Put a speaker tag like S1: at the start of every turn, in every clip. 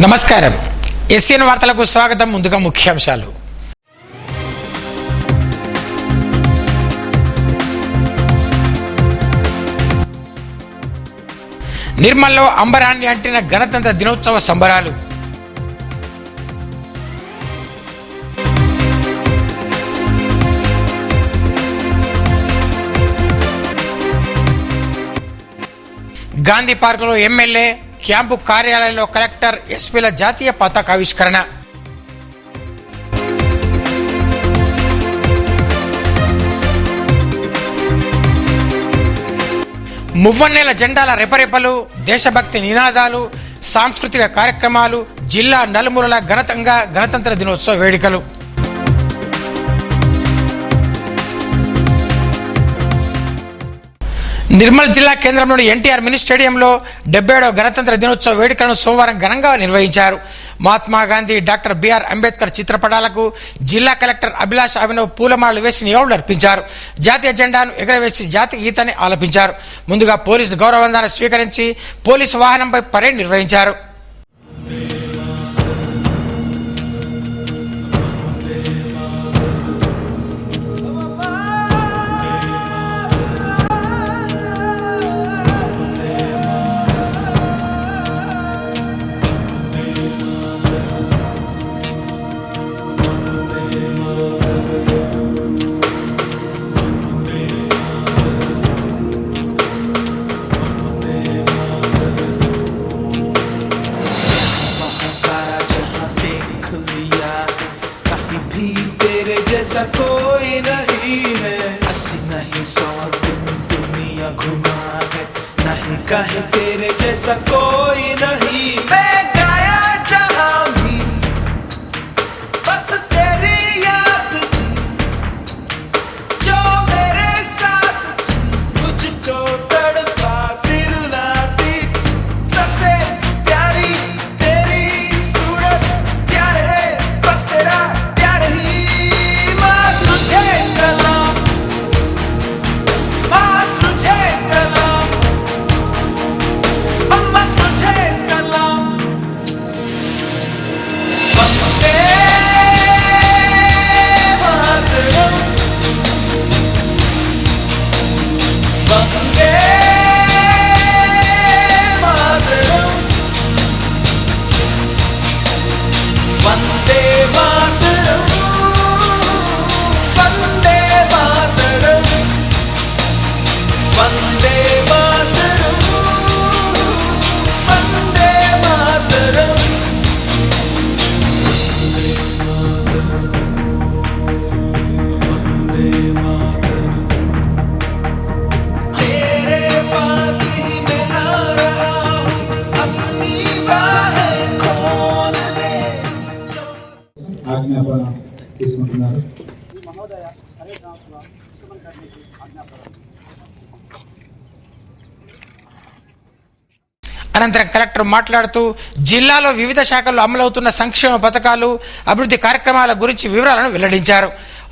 S1: నమస్కారం. ఎస్ఎన్ వార్తలకు స్వాగతం. ముందుగా ముఖ్యాంశాలు. నిర్మల్లో అంబరాన్ని అంటిన గణతంత్ర దినోత్సవ సంబరాలు. గాంధీ పార్కులో ఎమ్మెల్యే క్యాంపు కార్యాలయంలో కలెక్టర్ ఎస్పీల జాతీయ పతాకావిష్కరణ. మువ్వన్నెల జెండాల రెపరెపలు, దేశభక్తి నినాదాలు, సాంస్కృతిక కార్యక్రమాలు, జిల్లా నలుమూలల గణతంత్ర దినోత్సవ వేడుకలు. నిర్మల్ జిల్లా కేంద్రంలోని ఎన్టీఆర్ మినీ స్టేడియంలో 77వ గణతంత్ర దినోత్సవ వేడుకలను సోమవారం ఘనంగా నిర్వహించారు. మహాత్మా గాంధీ, డాక్టర్ బిఆర్ అంబేద్కర్ చిత్రపటాలకు జిల్లా కలెక్టర్ అభిలాష్ అభినవ్ పూలమాలలు వేసి నివాళులు అర్పించారు. జాతీయ జెండాను ఎగరవేసి జాతీయ గీతాన్ని ఆలపించారు. ముందుగా పోలీసు గౌరవవందన స్వీకరించి పోలీసు వాహనంపై పరేడ్ నిర్వహించారు.
S2: जैसा कोई नहीं है, 80 नहीं 100 दिन दुनिया घुमा है, नहीं कहे तेरे जैसा कोई नहीं। मैं गाया जहां भी बस तेरी याद थी, जो मेरे साथ थी, मुझको तड़पा दिलाती, सबसे प्यारी तेरी सूरत, प्यार है बस तेरा प्यार ही।
S3: తీసుకుంటున్నారు.
S1: అనంతరం కలెక్టర్ మాట్లాడుతూ జిల్లాలో వివిధ శాఖల్లో అమలవుతున్న సంక్షేమ పథకాలు, అభివృద్ధి కార్యక్రమాల గురించి వివరాలను వెల్లడించారు.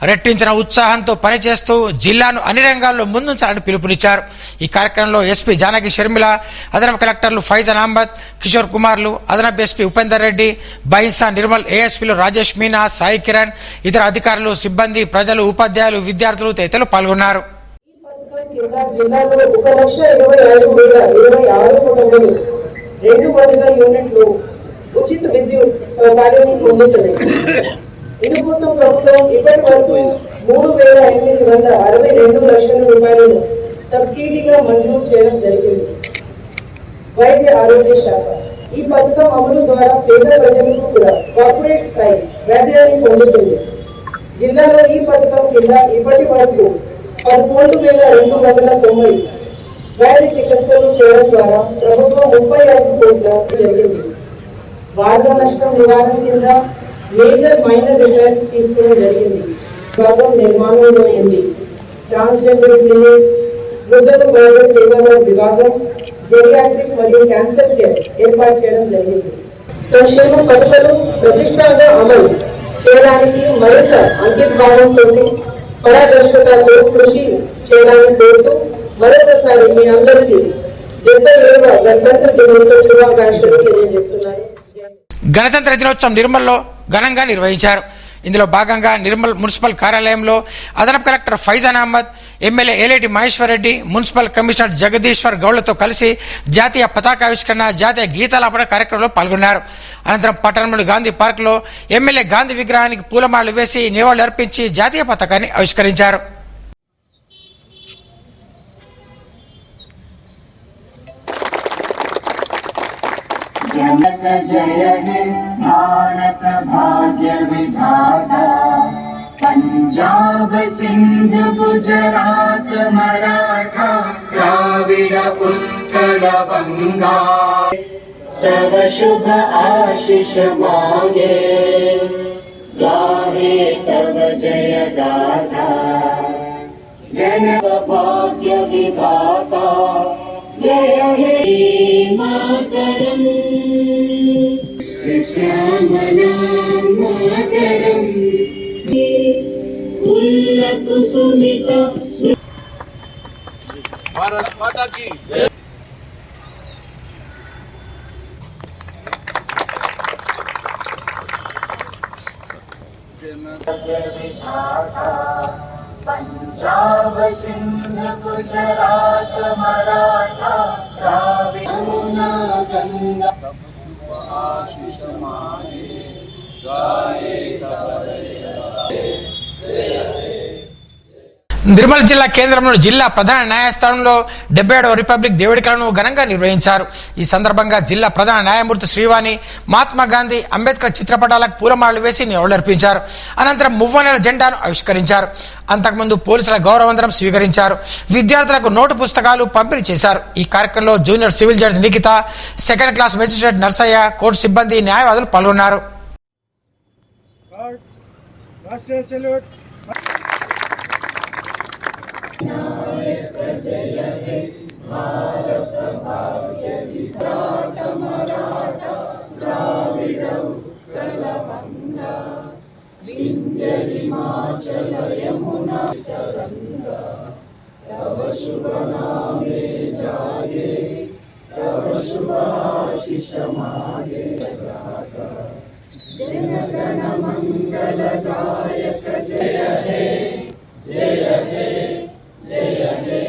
S1: రెట్టించిన ఉత్సాహంతో పనిచేస్తూ జిల్లాను అన్ని రంగాల్లో ముందుంచాలని పిలుపునిచ్చారు. ఈ కార్యక్రమంలో ఎస్పీ జానకి షర్మిల, అదనపు కలెక్టర్లు ఫైజన్ అహ్మద్, కిషోర్ కుమార్లు, అదనపు ఎస్పీ ఉపేందర్ రెడ్డి, బైన్సా, నిర్మల్ ఏఎస్పీలు రాజేష్ మీనా, సాయి కిరణ్, ఇతర అధికారులు, సిబ్బంది, ప్రజలు, ఉపాధ్యాయులు, విద్యార్థులు తదితరులు పాల్గొన్నారు.
S4: ఉచిత విద్యుత్ సౌకర్యాన్ని పొందుతున్నాయి. ఇందుకోసం ప్రభుత్వం ఇప్పటి వరకు 3,862 లక్షల రూపాయలను సబ్సిడీగా మంజూరు చేయడం జరిగింది. వైద్య ఆరోగ్య శాఖ ఈ పథకం అమలు ద్వారా పేద ప్రజలకు కూడా కార్పొరేట్ స్థాయి వైద్యాన్ని పొందుతుంది. జిల్లాలో ఈ పథకం కింద ఇప్పటి వరకు 11,290 వైద్య చికిత్సలు చేయడం ద్వారా ప్రభుత్వం 35 కోట్ల జరిగింది. వరద నష్టం నివారణ కింద మేజర్ మైనర్ రిపేర్స్ తీసుకోవడం జరిగింది. భాగం నిర్మాణంలో ఉంది. ట్రాన్స్జెండర్ క్లినిక్, వృద్ధుల వైద్య సేవల విభాగం, జెరియాట్రిక్ మరియు క్యాన్సర్ కేర్ ఏర్పాటు చేయడం జరిగింది. సంక్షేమ పథకాలు ప్రతిష్టాగా అమలు చేయడానికి మరింత అంకితభావంతో పారదర్శకతతో కృషి చేయాలని కోరుతూ మరొకసారి మీ అందరికీ 77వ గణతంత్ర దినోత్సవ శుభాకాంక్షలు తెలియజేస్తున్నాను.
S1: గణతంత్ర దినోత్సవం నిర్మల్లో ఘనంగా నిర్వహించారు. ఇందులో భాగంగా నిర్మల్ మున్సిపల్ కార్యాలయంలో అదనపు collector Faizan Ahmed, MLA Eleti Maheshwar Reddy, municipal commissioner Jagadishwar గౌడ్లతో కలిసి జాతీయ పతాకావిష్కరణ, జాతీయ గీతాలాపన కార్యక్రమంలో పాల్గొన్నారు. అనంతరం పట్టణంలోని గాంధీ పార్కులో ఎమ్మెల్యే గాంధీ విగ్రహానికి పూలమాలలు వేసి నివాళులు అర్పించి జాతీయ పతాకాన్ని ఆవిష్కరించారు.
S3: जनक जय हे भारत भाग्य विधाता, पंजाब सिंध गुजरात मराठा द्राविड उत्कल बंगा, तव शुभ आशीष मांगे, गाहे तव जय गाथा। जनक भाग्य विधाता जय हे मातरम, श्यामला मातरम, कुसुमित
S5: भारत माता की
S3: पंजाब सिंध गुजरात मराठा द्राविड गंगा,
S5: आशीष मांगे, गाये तव
S1: నిర్మల్ జిల్లా కేంద్రంలోని జిల్లా ప్రధాన న్యాయస్థానంలో 77వ రిపబ్లిక్ దేవుడికలను ఘనంగా నిర్వహించారు. ఈ సందర్భంగా జిల్లా ప్రధాన న్యాయమూర్తి శ్రీవాణి మహాత్మా గాంధీ, అంబేద్కర్ చిత్రపటాలకు పూలమాలలు వేసి నివాళులర్పించారు. అనంతరం మువ్వన్నెల జెండాను ఆవిష్కరించారు. అంతకుముందు పోలీసుల గౌరవవందనం స్వీకరించారు. విద్యార్థులకు నోటు పుస్తకాలు పంపిణీ చేశారు. ఈ కార్యక్రమంలో junior civil judge Nikhita, second class magistrate Narsaiah, court సిబ్బంది, న్యాయవాదులు పాల్గొన్నారు.
S3: नायक जय हे भारत भाग्य विधाता, मराठा द्राविड उत्कल बंगा, विंध्य हिमाचल यमुना तरंगा, तव शुभ नामे जागे, तव शुभ आशीष मागे, गाथा। जन गण मंगल दायक जय हे, जय हे, जय हे,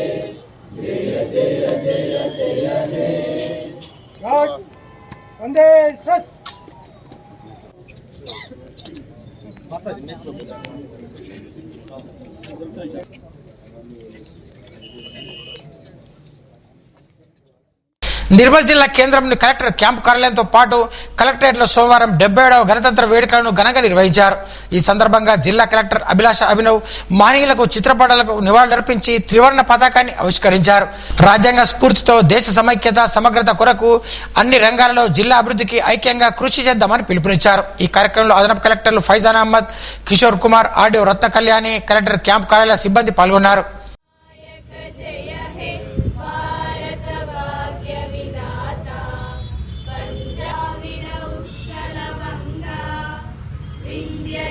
S3: जय जय जय जय हे।
S5: वंदे सत
S1: నిర్మల్ జిల్లా కేంద్రంలోని కలెక్టర్ క్యాంపు కార్యాలయంతో పాటు కలెక్టరేట్లో సోమవారం 77వ గణతంత్ర వేడుకలను ఘనంగా నిర్వహించారు. ఈ సందర్భంగా జిల్లా కలెక్టర్ అభిలాష అభినవ్ మానీయులకు చిత్రపటాలకు నివాళులర్పించి త్రివర్ణ పతాకాన్ని ఆవిష్కరించారు. రాజ్యాంగ స్ఫూర్తితో దేశ సమైక్యత, సమగ్రత కొరకు అన్ని రంగాలలో జిల్లా అభివృద్ధికి ఐక్యంగా కృషి చేద్దామని పిలుపునిచ్చారు. ఈ కార్యక్రమంలో అదనపు కలెక్టర్లు ఫైజాన్ అహ్మద్, కిషోర్ కుమార్, ఆర్డీఓ రత్న కళ్యాణి, కలెక్టర్ క్యాంపు కార్యాలయ సిబ్బంది పాల్గొన్నారు.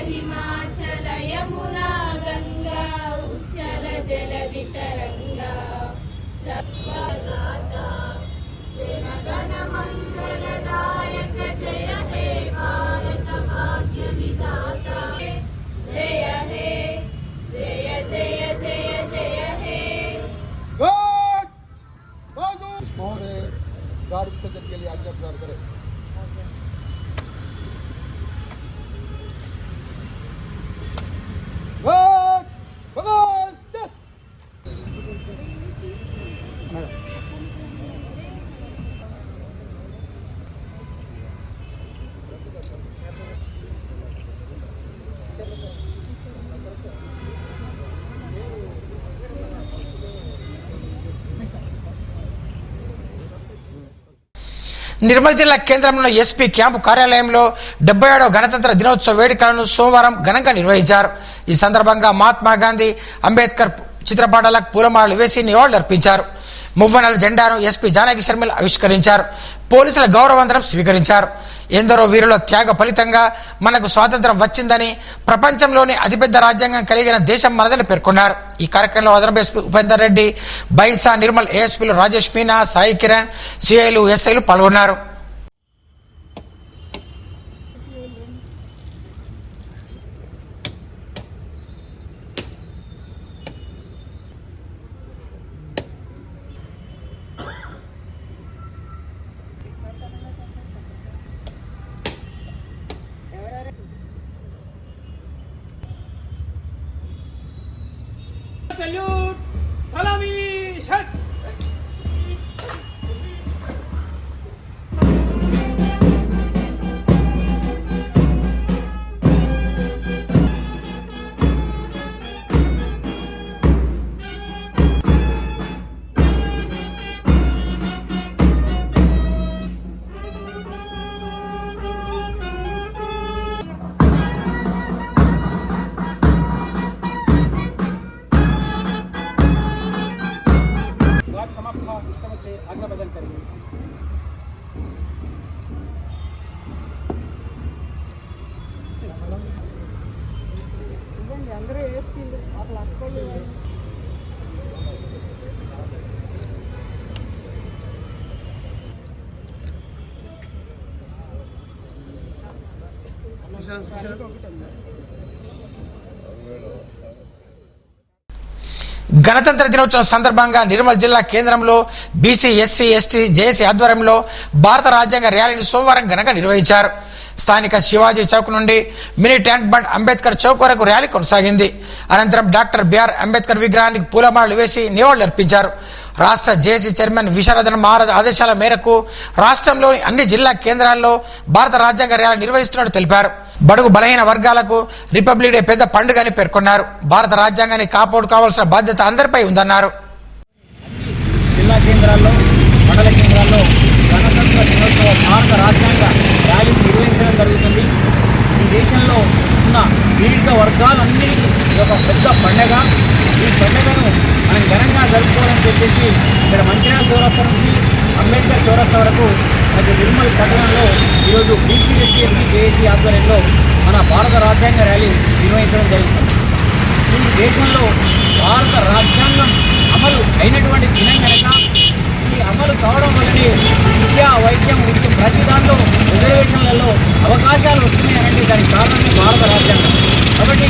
S6: हिमाचल यमुना गंगा उच्छल जलधि तरंगा, गाता जन गण मंगल दायक जय हे भारत भाग्य विधाता, जय हे, जय जय जय जय हे।
S5: गाड़ी विसर्जन के लिए आज्ञा प्रदान करें।
S1: నిర్మల్ జిల్లా కేంద్రంలో ఎస్పీ క్యాంపు కార్యాలయంలో 77వ గణతంత్ర దినోత్సవ వేడుకలను సోమవారం ఘనంగా నిర్వహించారు. ఈ సందర్భంగా మహాత్మా గాంధీ, అంబేద్కర్ చిత్రపటాలకు పూలమాలలు వేసి నివాళులర్పించారు. మువ్వనెల జెండాను ఎస్పీ జానకి శర్మిల ఆవిష్కరించారు. పోలీసుల గౌరవవందనం స్వీకరించారు. ఎందరో వీరుల త్యాగ ఫలితంగా మనకు స్వాతంత్రం వచ్చిందని, ప్రపంచంలోని అతిపెద్ద రాజ్యాంగం కలిగిన దేశం మనదని పేర్కొన్నారు. ఈ కార్యక్రమంలో అదనపు ఎస్పీ ఉపేందర్ రెడ్డి, బైసా, నిర్మల్ ఏఎస్పీలు రాజేష్ మీనా, సాయి కిరణ్, సిఐలు, ఎస్ఐలు పాల్గొన్నారు.
S5: salute. Salami. Shast. वाद समाप्त हुआ इस तरह से आज्ञा बदल करेंगे
S7: అందరూ వేసుకుంది అక్కడ అక్కలు
S1: గణతంత్ర దినోత్సవం సందర్భంగా నిర్మల్ జిల్లా కేంద్రంలో బీసీ ఎస్సీ ఎస్టీ జేఏసీ ఆధ్వర్యంలో భారత రాజ్యాంగ ర్యాలీని సోమవారం ఘనంగా నిర్వహించారు. స్థానిక శివాజీ చౌక్ నుండి mini tank bund Ambedkar Chowk వరకు ర్యాలీ కొనసాగింది. అనంతరం డాక్టర్ బిఆర్ అంబేద్కర్ విగ్రహానికి పూలమాలలు వేసి నివాళులర్పించారు. రాష్ట్ర జేఏసీ చైర్మన్ విశారదన్ మహారాజ్ ఆదేశాల మేరకు రాష్ట్రంలోని అన్ని జిల్లా కేంద్రాల్లో భారత రాజ్యాంగ ర్యాలీ నిర్వహిస్తున్నట్టు తెలిపారు. బడుగు బలహీన వర్గాలకు రిపబ్లిక్ డే పెద్ద పండుగని పేర్కొన్నారు. భారత రాజ్యాంగాన్ని కాపాడుకోవాల్సిన బాధ్యత అందరిపై ఉందన్నారు.
S8: జిల్లా కేంద్రాల్లో మండల కేంద్రాల్లో గణతంత్ర దినోత్సవ భారత రాజ్యాంగ ర్యాలీని నిర్వహించడం జరుగుతుంది. ఈ దేశంలో ఉన్న వివిధ వర్గాలన్నీ ఒక పెద్ద పండగ. ఈ పండుగను మనం ఘనంగా జరుపుకోవాలని చెప్పేసి ఇక్కడ మంచిర్యాల చౌరస్తా నుంచి అంబేద్కర్ చౌరస్తా వరకు మరియు నిర్మల్ పట్టణంలో ఈరోజు బీసీ ఎస్సీ ఎస్టీ జేఏసీ ఆధ్వర్యంలో మన భారత రాజ్యాంగ ర్యాలీ నిర్వహించడం జరుగుతుంది. ఈ దేశంలో భారత రాజ్యాంగం అమలు అయినటువంటి దినం కనుక ఈ అమలు కావడం వల్లనే విద్యా వైద్యం వృత్తి ప్రతి దాంట్లో రిజర్వేషన్లలో అవకాశాలు వస్తున్నాయి అంటే దానికి కారణమే భారత రాజ్యాంగం. కాబట్టి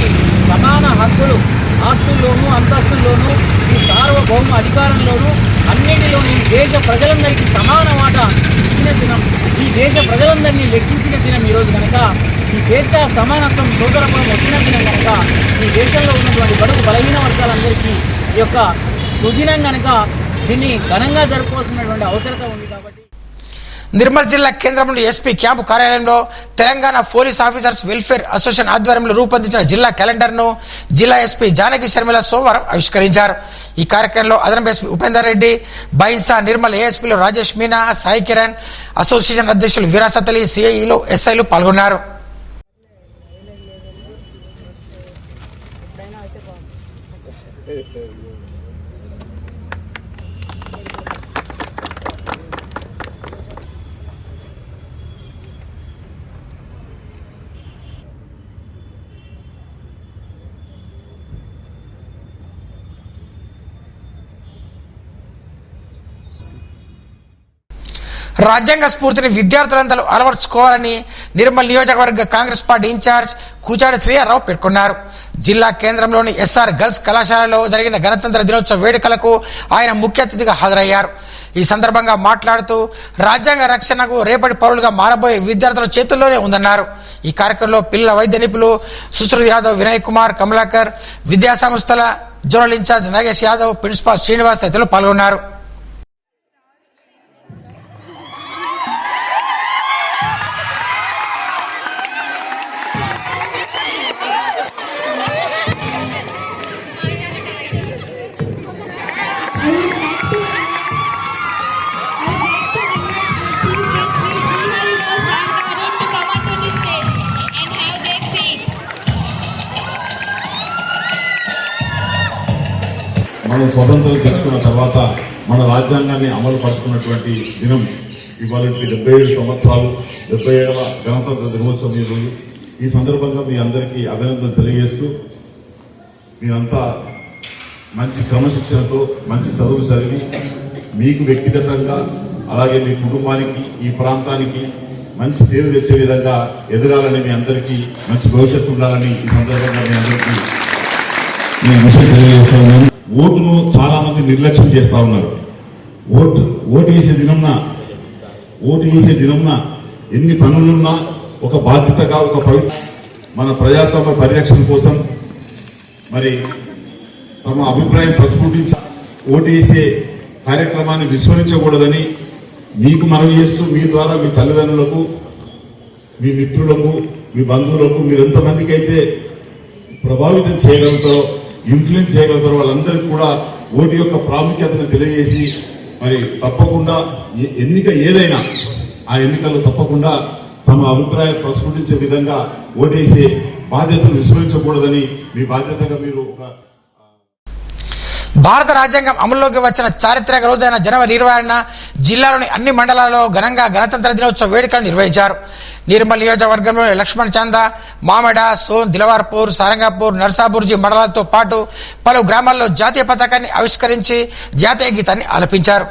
S8: సమాన హక్కులు ఆస్తుల్లోనూ అంతస్తుల్లోనూ ఈ సార్వభౌమ అధికారంలోనూ అన్నింటిలోనూ ఈ దేశ ప్రజలందరికీ సమాన వాటా ఇచ్చిన దినం, ఈ దేశ ప్రజలందరినీ లెక్కించిన దినం ఈరోజు కనుక ఈ స్వేచ్ఛ సమానత్వం సోదరత్వం వచ్చిన దినం కనుక ఈ దేశంలో ఉన్నటువంటి బడుగు బలహీన వర్గాలందరికీ ఈ యొక్క సుదినం కనుక దీన్ని ఘనంగా జరుపుకోవాల్సినటువంటి అవసరత ఉంది. కాబట్టి
S1: నిర్మల్ జిల్లా కేంద్రంలోని ఎస్పీ క్యాంపు కార్యాలయంలో Telangana police officers welfare association ఆధ్వర్యంలో రూపొందించిన జిల్లా క్యాలెండర్ను జిల్లా ఎస్పీ జానకి శర్మిల సోమవారం ఆవిష్కరించారు. ఈ కార్యక్రమంలో అదనపు ఎస్పీ ఉపేందర్ రెడ్డి, బైన్సా, నిర్మల్ ఏఎస్పీలు రాజేష్ మీనా, సాయి కిరణ్, అసోసియేషన్ అధ్యక్షులు విరాసత్ అలీ, సిఐలు, ఎస్ఐలు పాల్గొన్నారు. రాజ్యాంగ స్ఫూర్తిని విద్యార్థులందరూ అలవర్చుకోవాలని నిర్మల్ నియోజకవర్గ కాంగ్రెస్ పార్టీ ఇన్ఛార్జ్ కూచాడి శ్రీయారావు పేర్కొన్నారు. జిల్లా కేంద్రంలోని ఎస్ఆర్ గర్ల్స్ కళాశాలలో జరిగిన గణతంత్ర దినోత్సవ వేడుకలకు ఆయన ముఖ్య అతిథిగా హాజరయ్యారు. ఈ సందర్భంగా మాట్లాడుతూ రాజ్యాంగ రక్షణకు రేపటి పౌరులుగా మారబోయే విద్యార్థుల చేతుల్లోనే ఉందన్నారు. ఈ కార్యక్రమంలో పిల్లల వైద్య నిపుణులు సుశ్రుత్ యాదవ్, వినయ్ కుమార్, కమలాకర్, విద్యా సంస్థల zonal in charge Nagesh Yadav, principal Srinivas తదితరులు పాల్గొన్నారు.
S9: మనం స్వతంత్రం తెచ్చుకున్న తర్వాత మన రాజ్యాంగాన్ని అమలు పరుచుకున్నటువంటి దినం ఇవాళ 77 సంవత్సరాలు 77వ గణతంత్ర దినోత్సవం ఈ రోజు. ఈ సందర్భంగా మీ అందరికీ అభినందనలు తెలియజేస్తూ మీరంతా మంచి క్రమశిక్షణతో మంచి చదువులు చదివి మీకు వ్యక్తిగతంగా అలాగే మీ కుటుంబానికి ఈ ప్రాంతానికి మంచి పేరు తెచ్చే విధంగా ఎదగాలని మీ అందరికీ మంచి భవిష్యత్తు ఉండాలని ఈ సందర్భంగా మీ అందరికీ నేను విషయం తెలియజేస్తా ఉన్నాను. ఓటును చాలా మంది నిర్లక్ష్యం చేస్తా ఉన్నారు. ఓటు వేసే దినంన ఎన్ని పనులున్నా ఒక బాధ్యతగా ఒక మన ప్రజాస్వామ్య పరిరక్షణ కోసం మరి తమ అభిప్రాయం ప్రస్ఫుటించి ఓటేసే కార్యక్రమాన్ని విస్మరించకూడదని మీకు మనవి చేస్తూ మీ ద్వారా మీ తల్లిదండ్రులకు, మీ మిత్రులకు, మీ బంధువులకు మీరు ఎంతమందికి అయితే ప్రభావితం చేయగలుగుతారో, ఇన్ఫ్లుయెన్స్ చేయగలుగుతారో వాళ్ళందరికీ కూడా ఓటు యొక్క ప్రాముఖ్యతను తెలియజేసి మరి తప్పకుండా ఎన్నిక ఏదైనా ఆ ఎన్నికల్లో తప్పకుండా తమ అభిప్రాయం ప్రస్ఫుటించే విధంగా ఓటేసే బాధ్యతను విస్మరించకూడదని మీ బాధ్యతగా మీరు ఒక
S1: భారత రాజ్యాంగం అమల్లోకి వచ్చిన చారిత్రక రోజైన జనవరి 26న జిల్లాలోని అన్ని మండలాల్లో ఘనంగా గణతంత్ర దినోత్సవ వేడుకలు నిర్వహించారు. నిర్మల్ నియోజకవర్గంలోని లక్ష్మణ్ చంద, మామెడ, సోన్, దిలవార్పూర్, సారంగాపూర్, నర్సాబుర్జీ మండలాలతో పాటు పలు గ్రామాల్లో జాతీయ పతాకాన్ని ఆవిష్కరించి జాతీయ గీతాన్ని ఆలపించారు.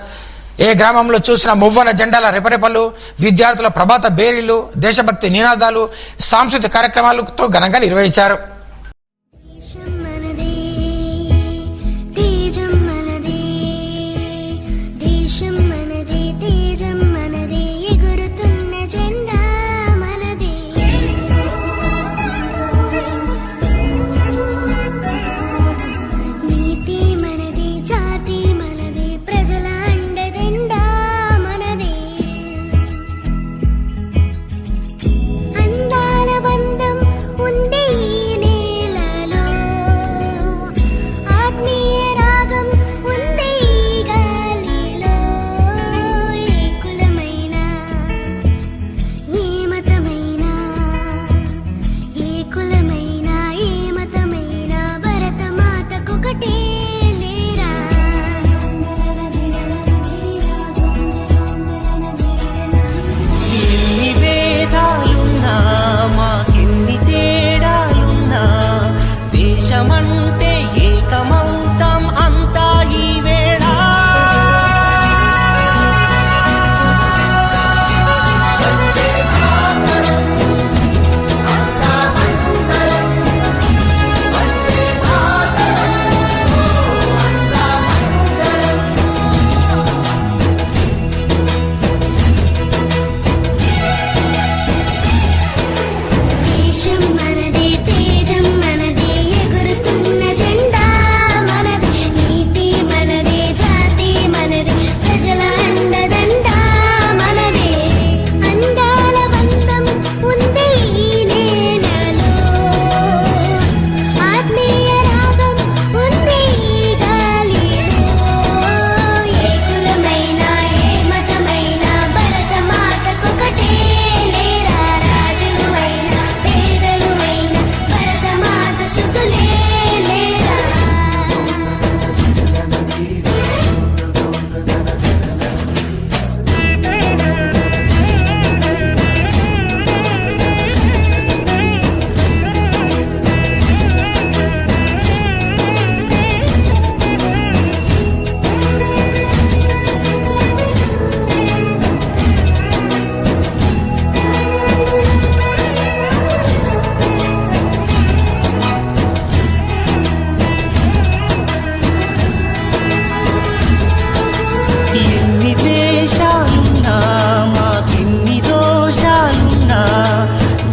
S1: ఏ గ్రామంలో చూసిన మువ్వన జెండాల రెపరెపలు, విద్యార్థుల ప్రభాత బేరీలు, దేశభక్తి నినాదాలు, సాంస్కృతిక కార్యక్రమాలతో ఘనంగా నిర్వహించారు.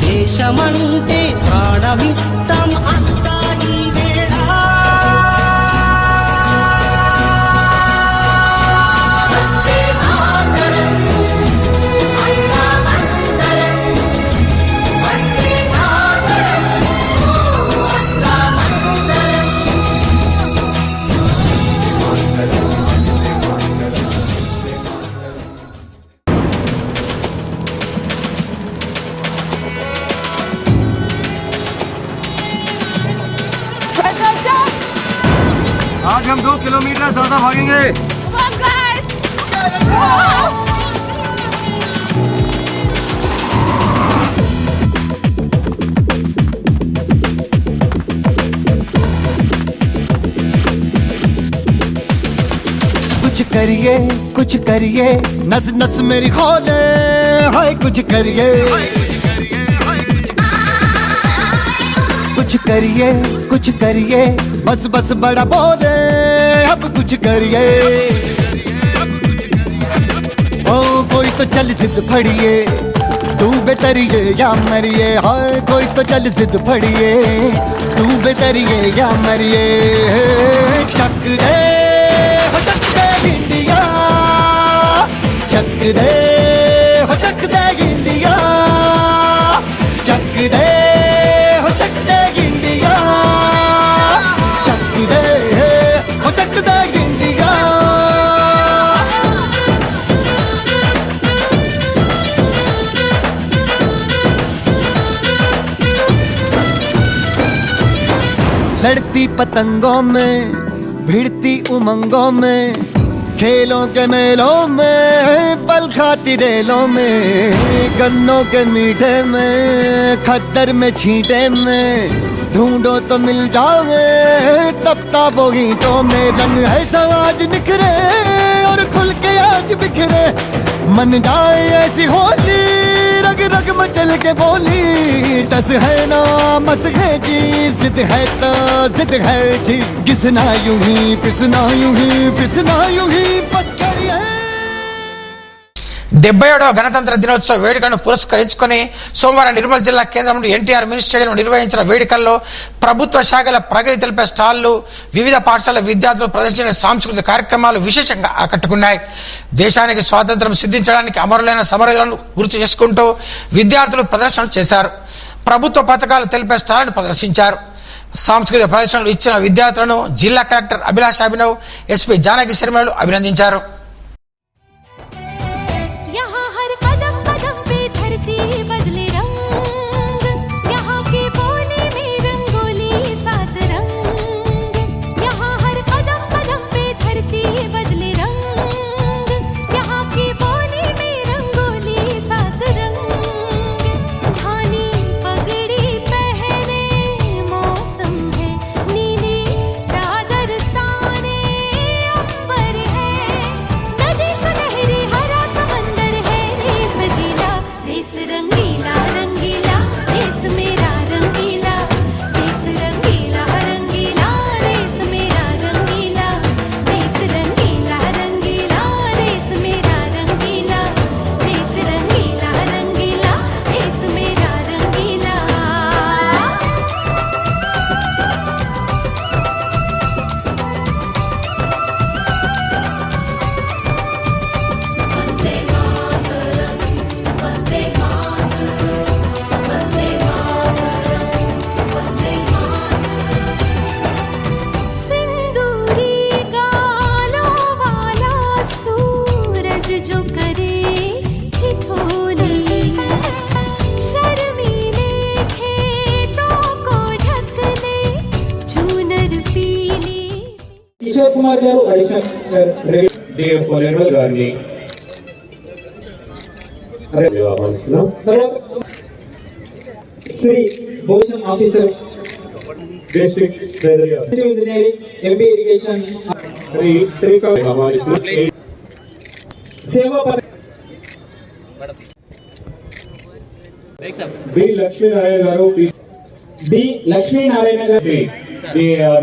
S2: దేశమంటే ప్రాణమిస్తాం అంతా ఈ వేళ.
S8: आज हम 2 किलोमीटर ज्यादा भागेंगे।
S10: कुछ करिए नस नस मेरी खोले, हाय कुछ करिए कुछ करिए बस बस बड़ा बोले, अब कुछ करिए। ओ कोई तो चल सिद्ध फड़िए, तू बेतरिए या मरिए, हाय कोई तो चल जिद फड़िए, तू बेतरिए या मरिए। चक दे हो चक दे इंडिया, चक दे हो चक दे इंडिया, चक दे हो चक दे इंडिया, चक दे हो चक दे इंडिया। लड़ती पतंगों में, भिड़ती उमंगों में, खेलों के मेलों में, पल खाती रेलों में, गन्नों के मीठे में, खद्दर में छींटे में, ढूंढो तो मिल जाओगे तपता वो ईंटों में। रंग है समाज निखरे और खुल के आज बिखरे, मन जाए ऐसी होली रग रग मचल के बोली। टस है ना मस है जी, जिद है तो जिद है जी, घिसना यूं ही पिसना यूं ही पिसना यूं ही बस करिए।
S1: 77వ గణతంత్ర దినోత్సవ వేడుకలను పురస్కరించుకొని సోమవారం నిర్మల్ జిల్లా కేంద్రంలో ఎన్టీఆర్ మినీ స్టేడియంలో నిర్వహించిన వేడుకల్లో ప్రభుత్వ శాఖల ప్రగతి తెలిపే స్టాళ్లు, వివిధ పాఠశాలల విద్యార్థులు ప్రదర్శించిన సాంస్కృతిక కార్యక్రమాలు విశేషంగా ఆకట్టుకున్నాయి. దేశానికి స్వాతంత్ర్యం సిద్ధించడానికి అమరులైన సమరయోధులను గుర్తు చేసుకుంటూ విద్యార్థులు ప్రదర్శనలు చేశారు. ప్రభుత్వ పథకాలు తెలిపే స్టాళ్లను ప్రదర్శించారు. సాంస్కృతిక ప్రదర్శనలు ఇచ్చిన విద్యార్థులను జిల్లా కలెక్టర్ అభిలాష్ అభినవ్, ఎస్పీ జానకి శర్మలు అభినందించారు.
S5: కిషోర్ కుమార్ గారు అడిషనల్ డిఎఫ్ నిర్మల్ గారిని Shri Bhushan officer district engineering MB irrigation Shri Srikanth సేవా బి లక్ష్మీనారాయణ గారు, బి లక్ష్మీనారాయణ గారు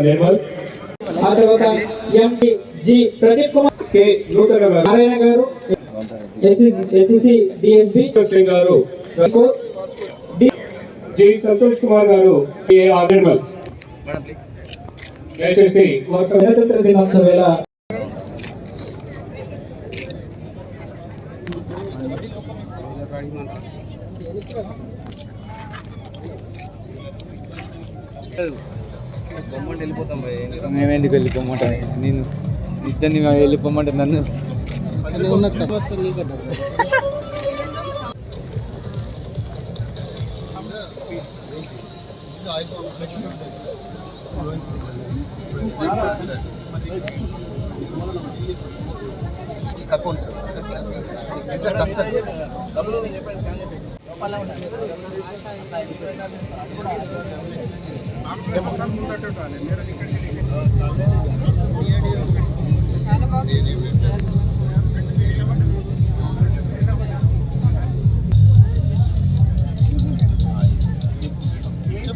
S5: నిర్మల్, ఆ తర్వాత MP G Pradeep Kumar, K నూతన గారు, నారాయణ గారు, హెచ్సి డిఎస్బి సింగ్ గారు, జి సంతోష్ కుమార్ గారు, నిర్మల్. దయచేసి గణతంత్ర దినోత్సవ వేళ
S8: మేమెందుకు వెళ్ళిపోమంటా, నేను ఇద్దరిని వెళ్ళిపోమంటే నన్ను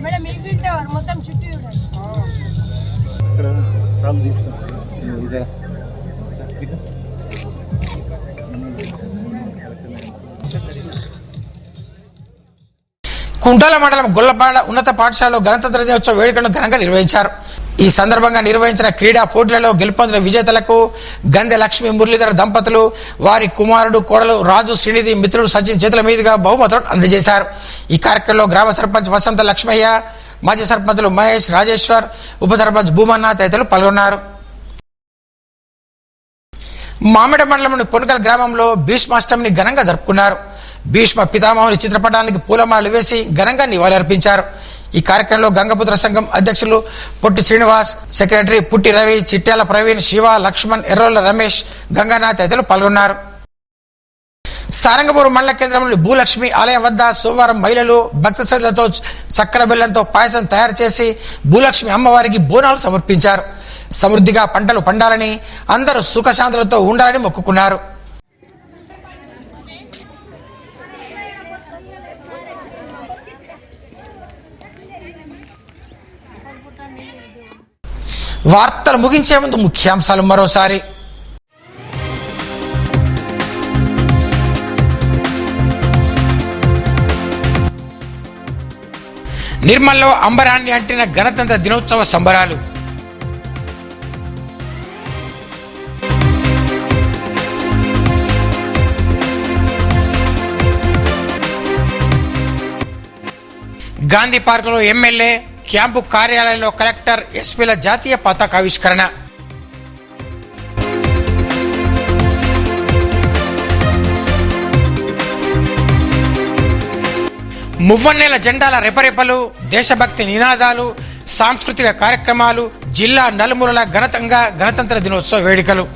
S7: మేడం మీ ఫీల్డ్ మొత్తం చుట్టూ
S1: కుంటాల మండలం గొల్లపాడ ఉన్నత పాఠశాలలో గణతంత్ర దినోత్సవ వేడుకలను ఘనంగా నిర్వహించారు. ఈ సందర్భంగా నిర్వహించిన క్రీడా పోటీలలో గెలుపొందిన విజేతలకు గందె లక్ష్మి మురళీధర దంపతులు వారి కుమారుడు కోడలు రాజు శ్రీనిధి మిత్రుడు సచిన్ చేతుల మీదుగా బహుమతులను అందజేశారు. ఈ కార్యక్రమంలో గ్రామ సర్పంచ్ వసంత లక్ష్మయ్య, మాజీ సర్పంచులు మహేష్, రాజేశ్వర్, ఉప సర్పంచ్ భూమన్న తదితరులు పాల్గొన్నారు. మామిడి మండలంలోని పొనుగల్ గ్రామంలో భీష్మాష్టమిని ఘనంగా జరుపుకున్నారు. భీష్మ పితామహుని చిత్రపటానికి పూలమాలలు వేసి ఘనంగా నివాళులర్పించారు. ఈ కార్యక్రమంలో గంగపుత్ర సంఘం అధ్యక్షులు పొట్టి శ్రీనివాస్, సెక్రటరీ పుట్టి రవి, చిట్యాల ప్రవీణ్, శివ, లక్ష్మణ్, ఎర్రోళ్ల రమేష్, గంగానాథ్ తదితరులు పాల్గొన్నారు. సారంగపూర్ మండల కేంద్రంలోని భూలక్ష్మి ఆలయం వద్ద సోమవారం మహిళలు భక్తి శ్రద్ధలతో చక్కెర బెల్లంతో పాయసం తయారు చేసి భూలక్ష్మి అమ్మవారికి బోనాలు సమర్పించారు. సమృద్ధిగా పంటలు పండాలని, అందరూ సుఖశాంతులతో ఉండాలని మొక్కుకున్నారు. వార్తలు ముగించే ముందు ముఖ్యాంశాలు మరోసారి. నిర్మల్లో అంబరాన్ని అంటిన గణతంత్ర దినోత్సవ సంబరాలు. గాంధీ పార్కులో ఎమ్మెల్యే, క్యాంపు కార్యాలయంలో కలెక్టర్, ఎస్పీల జాతీయ పతాకావిష్కరణ. మువ్వన్నెల జెండాల రెపరెపలు, దేశభక్తి నినాదాలు, సాంస్కృతిక కార్యక్రమాలు, జిల్లా నలుమూలల ఘనంగా గణతంత్ర దినోత్సవ వేడుకలు.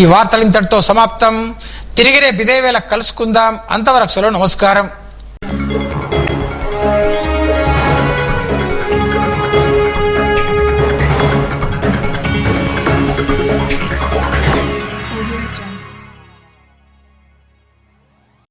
S1: ఈ వార్తలు ఇంతటితో సమాప్తం. తిరిగిరే బిదేవేళ కలుసుకుందాం. అంతవరకు సెలవు. నమస్కారం.